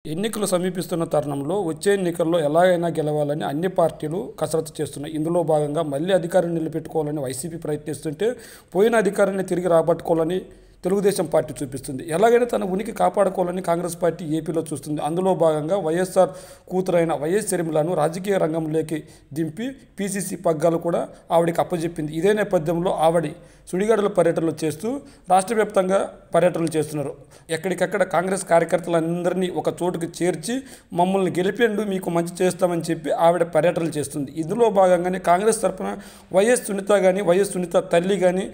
ఎన్నికలు సమీపిస్తున్న తరుణంలో వచ్చే ఎన్నికల్లో ఎలాగైనా గెలవాలని అన్ని పార్టీలు కసరత్తు చేస్తున్నాయి. ఇందులో భాగంగా మళ్ళీ అధికారాన్ని నిలబెట్టుకోవాలని వైసీపీ ప్రయత్నిస్తుంటే, పోయిన అధికారాన్ని తిరిగి రాబట్టుకోవాలని తెలుగుదేశం పార్టీ చూపిస్తుంది. ఎలాగైనా తన ఉనికి కాపాడుకోవాలని కాంగ్రెస్ పార్టీ ఏపీలో చూస్తుంది. అందులో భాగంగా వైఎస్ఆర్ కూతురైన వైఎస్ షర్మిలను రాజకీయ రంగంలోకి దింపి పీసీసీ పగ్గాలు కూడా ఆవిడకి అప్పజెప్పింది. ఇదే నేపథ్యంలో ఆవిడ సుడిగాడుల పర్యటనలు చేస్తూ రాష్ట్ర వ్యాప్తంగా పర్యటనలు చేస్తున్నారు. ఎక్కడికక్కడ కాంగ్రెస్ కార్యకర్తలందరినీ ఒక చోటుకు చేర్చి మమ్మల్ని గెలిపేండు, మీకు మంచి చేస్తామని చెప్పి ఆవిడ పర్యటనలు చేస్తుంది. ఇందులో భాగంగానే కాంగ్రెస్ తరఫున వైఎస్ సునీత కానీ వైఎస్ సునీత తల్లి కానీ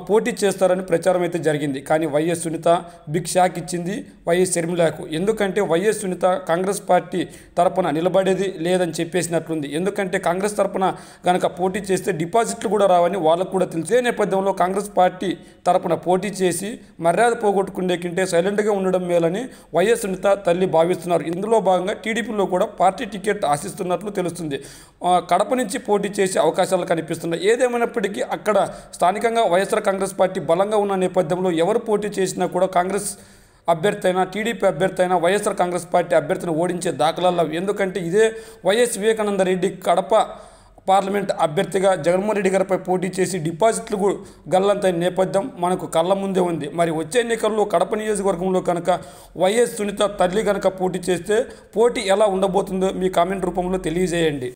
పోటీ చేస్తారని ప్రచారం అయితే జరిగింది. కానీ వైఎస్ సునీత బిగ్ షాక్ ఇచ్చింది వైఎస్ షర్మిలకు. ఎందుకంటే వైఎస్ సునీత కాంగ్రెస్ పార్టీ తరపున నిలబడేది లేదని చెప్పేసినట్లుంది. ఎందుకంటే కాంగ్రెస్ తరపున కనుక పోటీ చేస్తే డిపాజిట్లు కూడా రావని వాళ్ళకు కూడా తెలుసు. ఈ నేపథ్యంలో కాంగ్రెస్ పార్టీ తరపున పోటీ చేసి మర్యాద పోగొట్టుకునే కంటే సైలెంట్గా ఉండడం మేలని వైఎస్ సునీత తల్లి భావిస్తున్నారు. ఇందులో భాగంగా టీడీపీలో కూడా పార్టీ టికెట్ ఆశిస్తున్నట్లు తెలుస్తుంది. కడప నుంచి పోటీ చేసే అవకాశాలు కనిపిస్తున్నాయి. ఏదేమైనప్పటికీ అక్కడ స్థానికంగా వైఎస్ఆర్ కాంగ్రెస్ పార్టీ బలంగా ఉన్న నేపథ్యంలో ఎవరు పోటీ చేసినా కూడా కాంగ్రెస్ అభ్యర్థి అయినా టీడీపీ అభ్యర్థి అయినా వైఎస్ఆర్ కాంగ్రెస్ పార్టీ అభ్యర్థిని ఓడించే దాఖలాలు. ఎందుకంటే ఇదే వైఎస్ వివేకానంద రెడ్డి కడప పార్లమెంట్ అభ్యర్థిగా జగన్మోహన్ రెడ్డి గారిపై పోటీ చేసి డిపాజిట్లు గల్లంతైన నేపథ్యం మనకు కళ్ళ ముందే ఉంది. మరి వచ్చే ఎన్నికల్లో కడప నియోజకవర్గంలో కనుక వైఎస్ సునీత తల్లి కనుక పోటీ చేస్తే పోటీ ఎలా ఉండబోతుందో మీ కామెంట్ రూపంలో తెలియజేయండి.